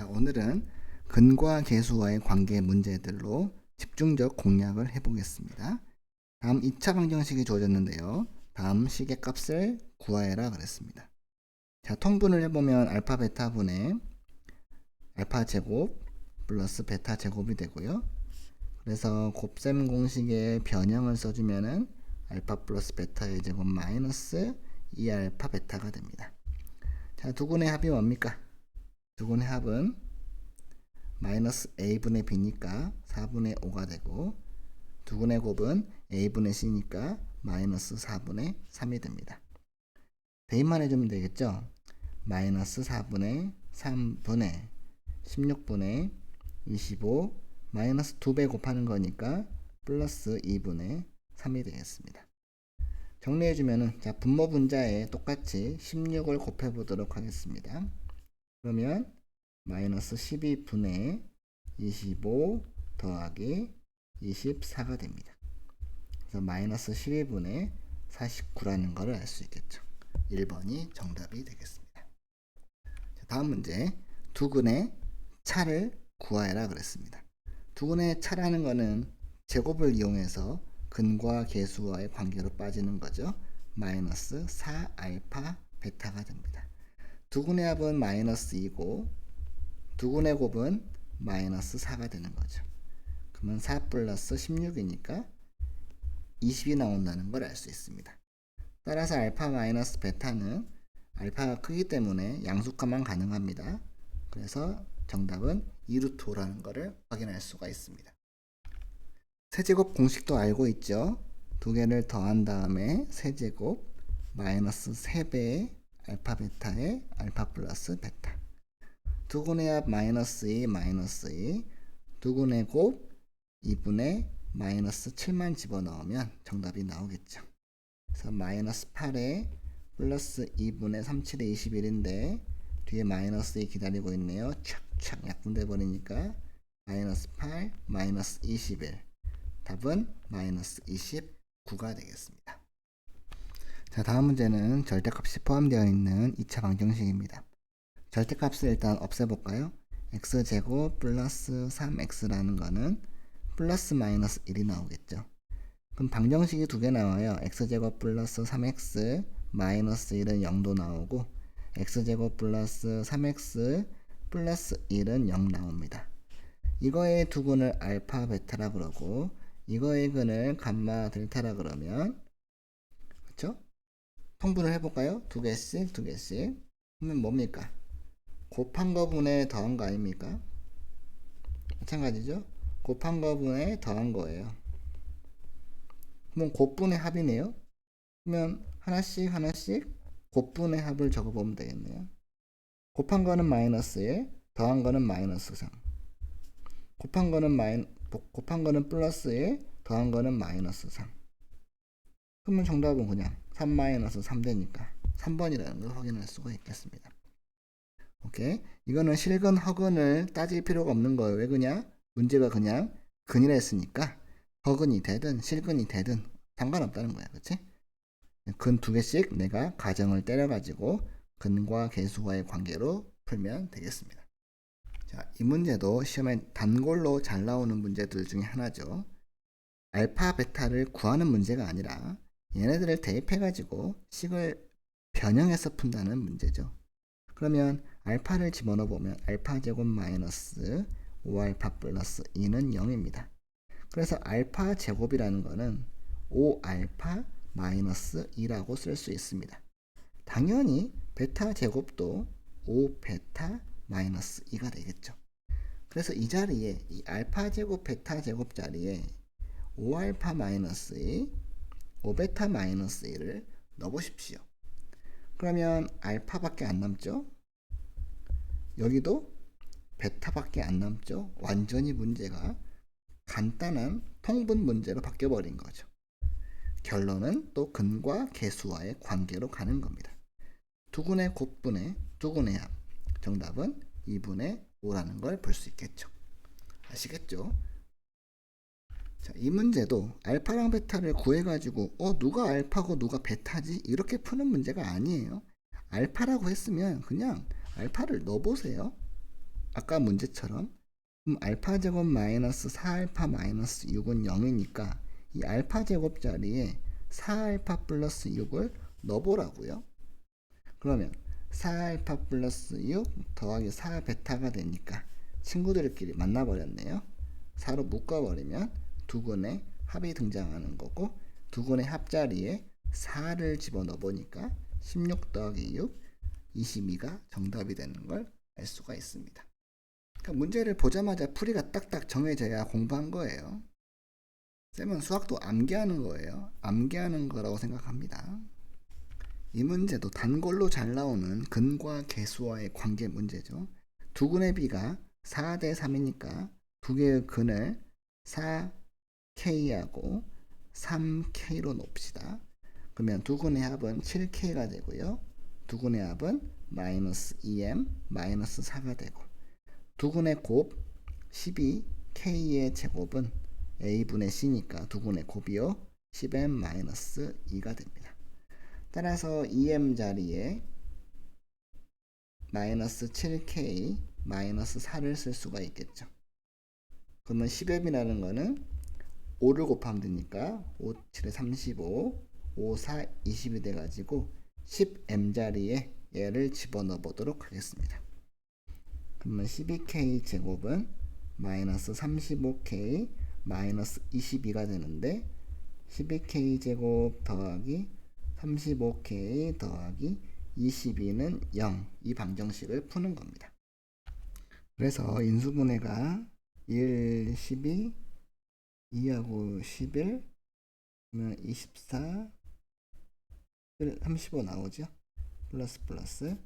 자, 오늘은 근과 계수와의 관계 문제들로 집중적 공략을 해보겠습니다. 다음 2차 방정식이 주어졌는데요. 다음 식의 값을 구하여라 그랬습니다. 자, 통분을 해보면 알파 베타 분의 알파 제곱 플러스 베타 제곱이 되고요. 그래서 곱셈 공식의 변형을 써주면은 알파 플러스 베타의 제곱 마이너스 2알파 베타가 됩니다. 자, 두근의 합이 뭡니까? 두근의 합은 마이너스 a분의 b니까 4분의 5가 되고, 두근의 곱은 a분의 c니까 마이너스 4분의 3이 됩니다. 대입만 해주면 되겠죠? 마이너스 4분의 3분의 16분의 25 마이너스 2배 곱하는 거니까 플러스 2분의 3이 되겠습니다. 정리해주면은, 자, 분모 분자에 똑같이 16을 곱해보도록 하겠습니다. 그러면 마이너스 12분의 25 더하기 24가 됩니다. 그래서 마이너스 12분의 49라는 것을 알 수 있겠죠. 1번이 정답이 되겠습니다. 자, 다음 문제, 두근의 차를 구하여라 그랬습니다. 두근의 차라는 것은 제곱을 이용해서 근과 계수와의 관계로 빠지는 거죠. 마이너스 4알파 베타가 됩니다. 두근의 합은 마이너스 2고 두근의 곱은 마이너스 4가 되는 거죠. 그러면 4 플러스 16이니까 20이 나온다는 걸 알 수 있습니다. 따라서 알파 마이너스 베타는 알파가 크기 때문에 양수화만 가능합니다. 그래서 정답은 2루트 5라는 것을 확인할 수가 있습니다. 세제곱 공식도 알고 있죠. 두 개를 더한 다음에 세제곱 마이너스 3배의 알파 베타의 알파 플러스 베타. 두근의 합 마이너스 2 마이너스 2 두근의 곱 2분의 마이너스 7만 집어넣으면 정답이 나오겠죠. 그래서 마이너스 8에 플러스 2분의 37의 21인데 뒤에 마이너스 2 기다리고 있네요. 촥촥 약분돼 버리니까 마이너스 8 마이너스 21 답은 마이너스 29가 되겠습니다. 자, 다음 문제는 절대값이 포함되어 있는 2차 방정식입니다. 절대값을 일단 없애볼까요? x제곱 플러스 3x라는 거는 플러스 마이너스 1이 나오겠죠. 그럼 방정식이 두 개 나와요. x제곱 플러스 3x 마이너스 1은 0도 나오고, x제곱 플러스 3x 플러스 1은 0 나옵니다. 이거의 두근을 알파 베타라 그러고 이거의 근을 감마 델타라 그러면, 그렇죠? 통분을 해볼까요? 두 개씩 그러면 뭡니까? 곱한 거 분의 더한 거 아닙니까? 마찬가지죠? 곱한 거 분의 더한 거예요. 그러면 곱분의 합이네요. 그러면 하나씩 곱분의 합을 적어보면 되겠네요. 곱한 거는 마이너스 1, 더한 거는 마이너스 3. 곱한 거는 플러스 1, 더한 거는 마이너스 3. 그러면 정답은 그냥 3 마이너스 3 되니까 3번이라는 걸 확인할 수가 있겠습니다. 오케이. 이거는 실근 허근을 따질 필요가 없는 거예요. 왜 그냥 문제가 그냥 근이라 했으니까 허근이 되든 실근이 되든 상관없다는 거야. 그치? 근 두 개씩 내가 가정을 때려가지고 근과 계수와의 관계로 풀면 되겠습니다. 자, 이 문제도 시험에 단골로 잘 나오는 문제들 중에 하나죠. 알파 베타를 구하는 문제가 아니라 얘네들을 대입해가지고 식을 변형해서 푼다는 문제죠. 그러면 알파를 집어넣어 보면 알파 제곱 마이너스 5알파 플러스 2는 0입니다. 그래서 알파 제곱이라는 거는 5알파 마이너스 2라고 쓸 수 있습니다. 당연히 베타 제곱도 5베타 마이너스 2가 되겠죠. 그래서 이 자리에 이 알파 제곱 베타 제곱 자리에 5알파 마이너스 2 5베타 마이너스 2를 넣어보십시오. 그러면 알파밖에 안 남죠. 여기도 베타밖에 안 남죠. 완전히 문제가 간단한 통분 문제로 바뀌어버린 거죠. 결론은 또 근과 계수와의 관계로 가는 겁니다. 두근의 곱분의 두근의 합. 정답은 2분의 5라는 걸 볼 수 있겠죠. 아시겠죠? 자, 이 문제도 알파랑 베타를 구해가지고 누가 알파고 누가 베타지? 이렇게 푸는 문제가 아니에요. 알파라고 했으면 그냥 알파를 넣어보세요. 아까 문제처럼 그럼 알파 제곱 마이너스 4알파 마이너스 6은 0이니까 이 알파 제곱 자리에 4알파 플러스 6을 넣어보라고요. 그러면 4알파 플러스 6 더하기 4베타가 되니까 친구들끼리 만나버렸네요. 4로 묶어버리면 두근의 합이 등장하는 거고, 두근의 합자리에 4를 집어넣어 보니까 16 더하기 6 22가 정답이 되는 걸 알 수가 있습니다. 그러니까 문제를 보자마자 풀이가 딱딱 정해져야 공부한 거예요. 쌤은 수학도 암기하는 거예요. 암기하는 거라고 생각합니다. 이 문제도 단골로 잘 나오는 근과 계수와의 관계 문제죠. 두근의 비가 4대 3이니까 두 개의 근을 4K하고 3K로 놓읍시다. 그러면 두근의 합은 7K가 되고요. 두근의 합은 마이너스 2M 마이너스 4가 되고, 두근의 곱 12K의 제곱은 A분의 C니까 두근의 곱이요 10M 마이너스 2가 됩니다. 따라서 2M 자리에 마이너스 7K 마이너스 4를 쓸 수가 있겠죠. 그러면 10M이라는 거는 5를 곱하면 되니까 5, 7에 35, 5, 4, 20이 돼가지고 10M 자리에 얘를 집어넣어 보도록 하겠습니다. 그러면 12K 제곱은 마이너스 35K 마이너스 22가 되는데, 12K 제곱 더하기 35K 더하기 22는 0, 이 방정식을 푸는 겁니다. 그래서 인수분해가 1, 12, 2하고 11, 그러면 24, 35 나오죠. 플러스.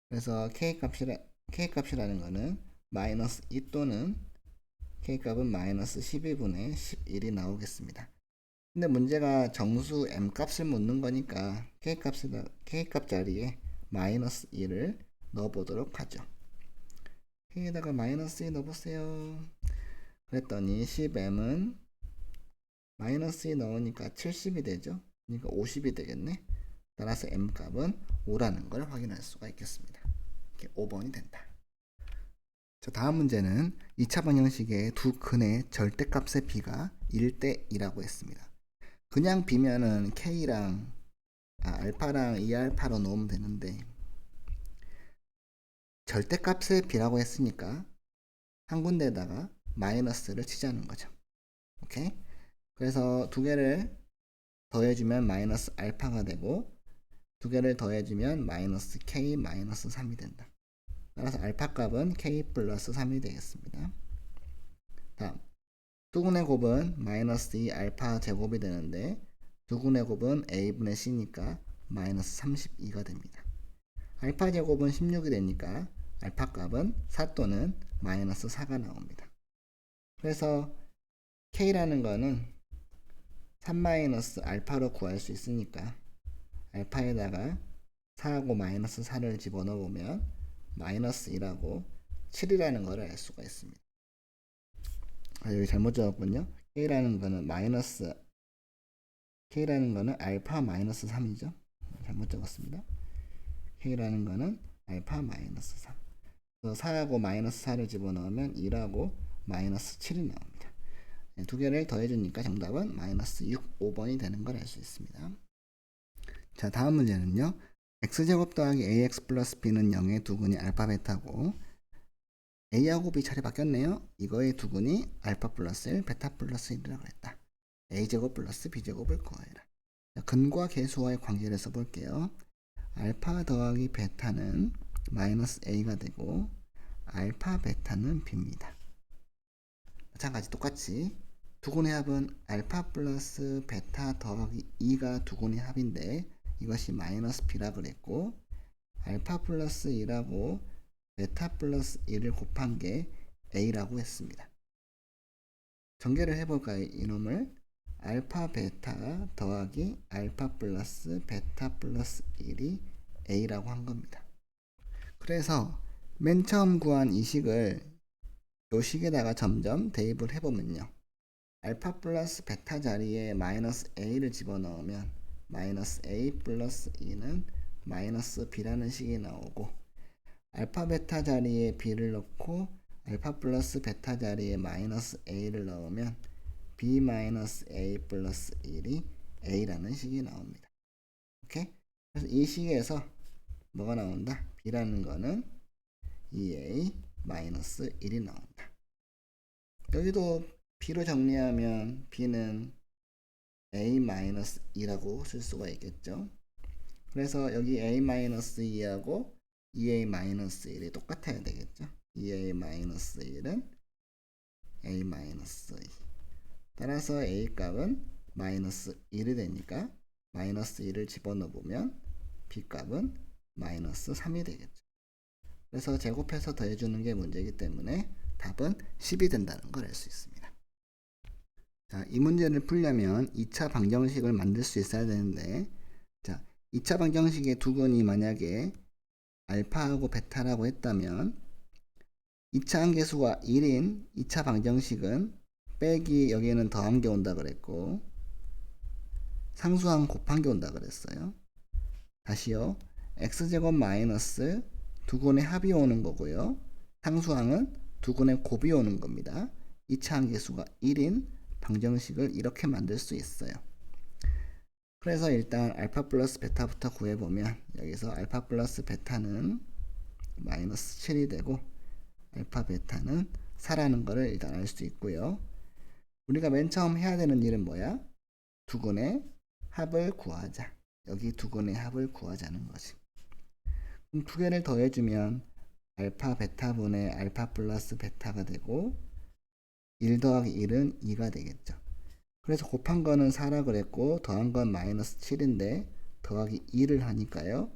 그래서 K값이라는 거는 마이너스 2 또는 K값은 마이너스 12분의 11이 나오겠습니다. 근데 문제가 정수 M값을 묻는 거니까 K값 자리에 마이너스 2를 넣어보도록 하죠. K에다가 마이너스 2 넣어보세요. 그랬더니 10M은 마이너스 2 넣으니까 70이 되죠. 그러니까 50이 되겠네. 따라서 M값은 5라는 걸 확인할 수가 있겠습니다. 이렇게 5번이 된다. 자, 다음 문제는 2차 방정식의 두 근의 절대값의 비가 1대 2라고 했습니다. 그냥 비면은 K랑 알파랑 2알파로 넣으면 되는데, 절대값의 비라고 했으니까 한 군데에다가 마이너스를 치자는 거죠. 오케이? 그래서 두 개를 더해주면 마이너스 알파가 되고, 두 개를 더해주면 마이너스 K 마이너스 3이 된다. 따라서 알파 값은 K 플러스 3이 되겠습니다. 다음, 두근의 곱은 마이너스 2 알파 제곱이 되는데, 두근의 곱은 A분의 C니까 마이너스 32가 됩니다. 알파 제곱은 16이 되니까 알파 값은 4 또는 마이너스 4가 나옵니다. 그래서 K라는 거는 3 마이너스 알파로 구할 수 있으니까 알파에다가 4하고 마이너스 4를 집어넣으면 마이너스 2라고 7이라는 걸 알 수가 있습니다. 여기 잘못 적었군요. K라는 거는 알파 마이너스 3이죠. 잘못 적었습니다. K라는 거는 알파 마이너스 3. 4하고 마이너스 4를 집어넣으면 2라고 마이너스 7이 나옵니다. 두 개를 더해주니까 정답은 마이너스 6, 5번이 되는 걸 알 수 있습니다. 자, 다음 문제는요. x제곱 더하기 ax 플러스 b는 0의 두근이 알파 베타고, a하고 b 자리 바뀌었네요. 이거의 두근이 알파 플러스 1, 베타 플러스 1이라고 했다. a제곱 플러스 b제곱을 구하여라. 근과 계수와의 관계를 써볼게요. 알파 더하기 베타는 마이너스 a가 되고, 알파 베타는 b입니다. 마찬가지 똑같이 두근의 합은 알파 플러스 베타 더하기 2가 두근의 합인데, 이것이 마이너스 b라 그랬고, 알파 플러스 2라고 베타 플러스 1을 곱한 게 a라고 했습니다. 전개를 해볼까요? 이놈을 알파 베타 더하기 알파 플러스 베타 플러스 1이 a라고 한 겁니다. 그래서 맨 처음 구한 이 식을 요 식에다가 점점 대입을 해보면요, 알파 플러스 베타 자리에 마이너스 a를 집어넣으면 마이너스 a 플러스 2는 마이너스 b라는 식이 나오고, 알파 베타 자리에 b를 넣고 알파 플러스 베타 자리에 마이너스 a를 넣으면 b 마이너스 a 플러스 1이 a라는 식이 나옵니다. 오케이? 그래서 이 식에서 뭐가 나온다? b라는 거는 2a 마이너스 1이 나온다. 여기도 b로 정리하면 b는 a 마이너스 2라고 쓸 수가 있겠죠. 그래서 여기 a 마이너스 2하고 2a 마이너스 1이 똑같아야 되겠죠. 2a 마이너스 1은 a 마이너스 2. 따라서 a 값은 마이너스 1이 되니까 마이너스 1을 집어넣으면 b 값은 마이너스 3이 되겠죠. 그래서 제곱해서 더해주는 게 문제이기 때문에 답은 10이 된다는 걸 알 수 있습니다. 자, 이 문제를 풀려면 2차 방정식을 만들 수 있어야 되는데, 자, 2차 방정식의 두근이 만약에 알파하고 베타라고 했다면 2차 함계수가 1인 2차 방정식은 빼기 여기에는 더한 게 온다 그랬고 상수항 곱한 게 온다 그랬어요. 다시요. x제곱 마이너스 두근의 합이 오는 거고요. 상수항은 두근의 곱이 오는 겁니다. 2차 함계수가 1인 방정식을 이렇게 만들 수 있어요. 그래서 일단 알파 플러스 베타부터 구해보면 여기서 알파 플러스 베타는 마이너스 7이 되고 알파 베타는 4라는 거를 일단 알 수 있고요. 우리가 맨 처음 해야 되는 일은 뭐야? 두근의 합을 구하자. 여기 두근의 합을 구하자는 거지. 그럼 두 개를 더해주면 알파 베타분의 알파 플러스 베타가 되고 1 더하기 1은 2가 되겠죠. 그래서 곱한 거는 4라 그랬고 더한 건 마이너스 7인데 더하기 2를 하니까요.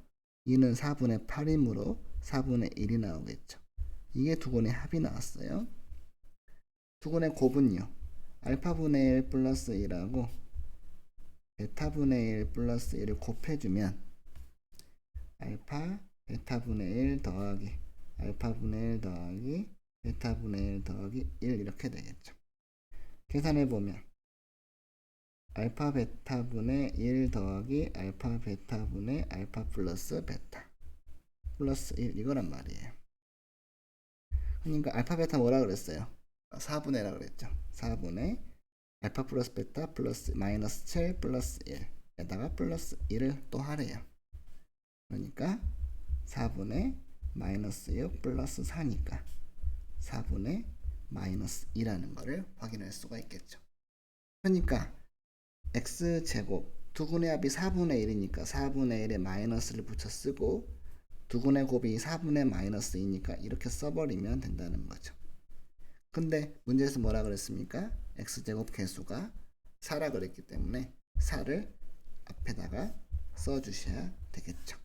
2는 4분의 8이므로 4분의 1이 나오겠죠. 이게 두근의 합이 나왔어요. 두근의 곱은요. 알파분의 1 플러스 1하고 베타분의 1 플러스 1을 곱해주면 알파 베타분의 1 더하기 알파분의 1 더하기 베타분의 1 더하기 1 이렇게 되겠죠. 계산해보면 알파 베타분의 1 더하기 알파 베타분의 알파 플러스 베타 플러스 1 이거란 말이에요. 그러니까 알파 베타 뭐라 그랬어요? 4분의라 그랬죠. 4분의 알파 플러스 베타 플러스 마이너스 7 플러스 1에다가 플러스 1을 또 하래요. 그러니까 4분의 마이너스 6 플러스 4니까 4분의 마이너스 2라는 거를 확인할 수가 있겠죠. 그러니까 x제곱 두근의 합이 4분의 1이니까 4분의 1에 마이너스를 붙여 쓰고 두근의 곱이 4분의 마이너스 2니까 이렇게 써버리면 된다는 거죠. 근데 문제에서 뭐라 그랬습니까? x제곱 개수가 4라 그랬기 때문에 4를 앞에다가 써주셔야 되겠죠.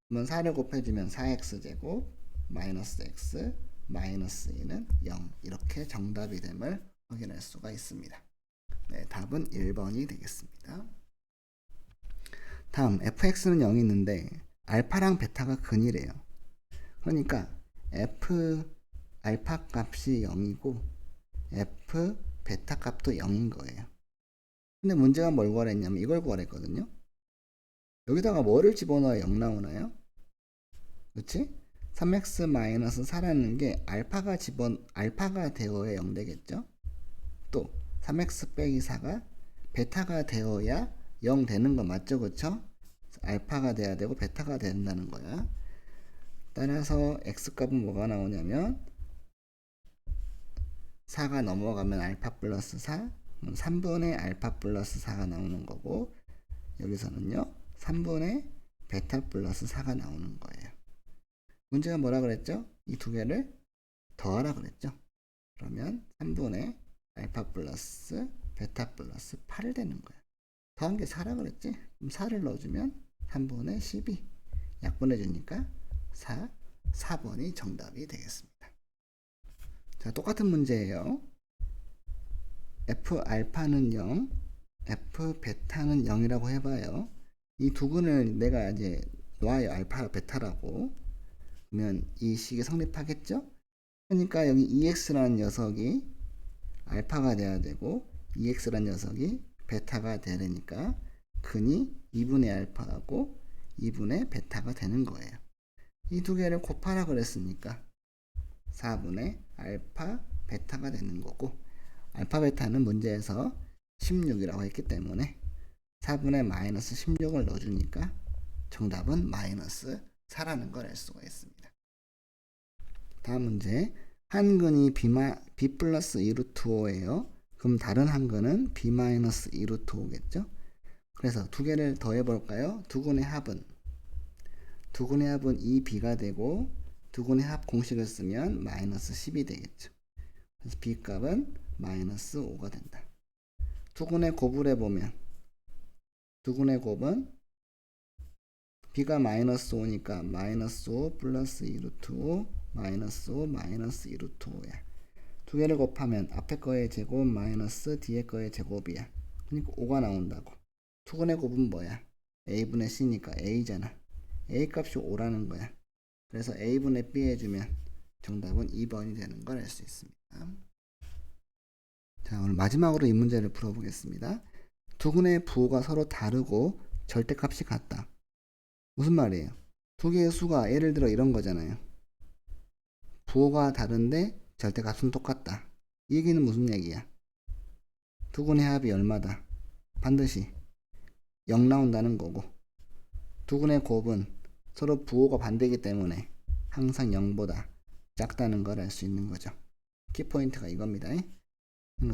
그러면 4를 곱해주면 4x제곱 마이너스 x 마이너스 2는 0 이렇게 정답이 됨을 확인할 수가 있습니다. 네, 답은 1번이 되겠습니다. 다음 fx는 0이 있는데 알파랑 베타가 근이래요. 그러니까 f 알파 값이 0이고 f 베타 값도 0인 거예요. 근데 문제가 뭘 구하랬냐면 이걸 구하랬거든요. 여기다가 뭐를 집어넣어야 0 나오나요? 그렇지? 3x-4라는 게 알파가 되어야 0 되겠죠? 또 3x 빼기 4가 베타가 되어야 0 되는 거 맞죠? 그쵸? 알파가 돼야 되고 베타가 된다는 거야. 따라서 x값은 뭐가 나오냐면 4가 넘어가면 알파 플러스 4 3분의 알파 플러스 4가 나오는 거고 여기서는요 3분의 베타 플러스 4가 나오는 거예요. 문제가 뭐라 그랬죠? 이 두 개를 더하라 그랬죠. 그러면 3분의 알파 플러스 베타 플러스 8이 되는 거야. 더한 게 4라 그랬지? 그럼 4를 넣어주면 3분의 12 약분해주니까 4번이 정답이 되겠습니다. 자, 똑같은 문제예요. f 알파는 0, f 베타는 0이라고 해봐요. 이 두 근을 내가 이제 놔요. 알파 베타라고. 그러면 이 식이 성립하겠죠? 그러니까 여기 EX라는 녀석이 알파가 돼야 되고 EX라는 녀석이 베타가 되니까 근이 2분의 알파하고 2분의 베타가 되는 거예요. 이 두 개를 곱하라 그랬으니까 4분의 알파 베타가 되는 거고, 알파 베타는 문제에서 16이라고 했기 때문에 4분의 마이너스 16을 넣어주니까 정답은 마이너스 4라는 걸 알 수가 있습니다. 다음 문제. 한 근이 b 플러스 2루트 5예요. 그럼 다른 한 근은 b 마이너스 2루트 5겠죠? 그래서 두 개를 더해 볼까요? 두 근의 합은 2b가 되고, 두 근의 합 공식을 쓰면 마이너스 10이 되겠죠. 그래서 b 값은 마이너스 5가 된다. 두 근의 곱을 해보면 두 근의 곱은 b가 마이너스 5니까 마이너스 5 플러스 2루트 5 마이너스 5 마이너스 2루트 5야. 두 개를 곱하면 앞에 거의 제곱 마이너스 뒤에 거의 제곱이야. 그러니까 5가 나온다고. 두 근의 곱은 뭐야? a분의 c니까 a잖아. a 값이 5라는 거야. 그래서 a분의 b 해주면 정답은 2번이 되는 걸 알 수 있습니다. 자, 오늘 마지막으로 이 문제를 풀어보겠습니다. 두 근의 부호가 서로 다르고 절대값이 같다. 무슨 말이에요? 두 개의 수가 예를 들어 이런 거잖아요. 부호가 다른데 절대값은 똑같다. 이 얘기는 무슨 얘기야? 두 근의 합이 얼마다? 반드시 0 나온다는 거고, 두 근의 곱은 서로 부호가 반대이기 때문에 항상 0보다 작다는 걸 알 수 있는 거죠. 키포인트가 이겁니다.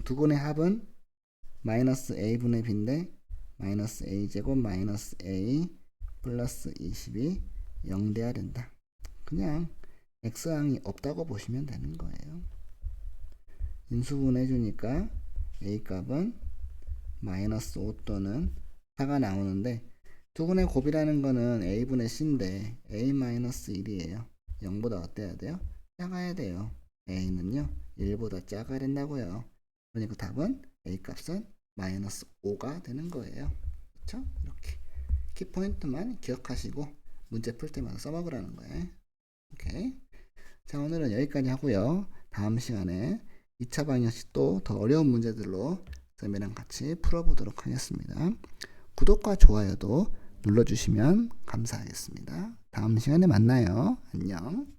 두 근의 합은 마이너스 a분의 b인데 마이너스 a제곱 마이너스 a 플러스 20이 0 돼야 된다. 그냥 x항이 없다고 보시면 되는 거예요. 인수분 해주니까 a 값은 마이너스 5 또는 4가 나오는데, 두 근의 곱이라는 거는 a분의 c인데 a 마이너스 1이에요. 0보다 어때야 돼요? 작아야 돼요. a는요 1보다 작아야 된다고요. 그러니까 답은 a 값은 마이너스 5가 되는 거예요. 그렇죠? 이렇게 키포인트만 기억하시고 문제 풀 때마다 써먹으라는 거예요. 오케이. 자, 오늘은 여기까지 하고요. 다음 시간에 2차 방정식 또 더 어려운 문제들로 쌤이랑 같이 풀어보도록 하겠습니다. 구독과 좋아요도 눌러주시면 감사하겠습니다. 다음 시간에 만나요. 안녕.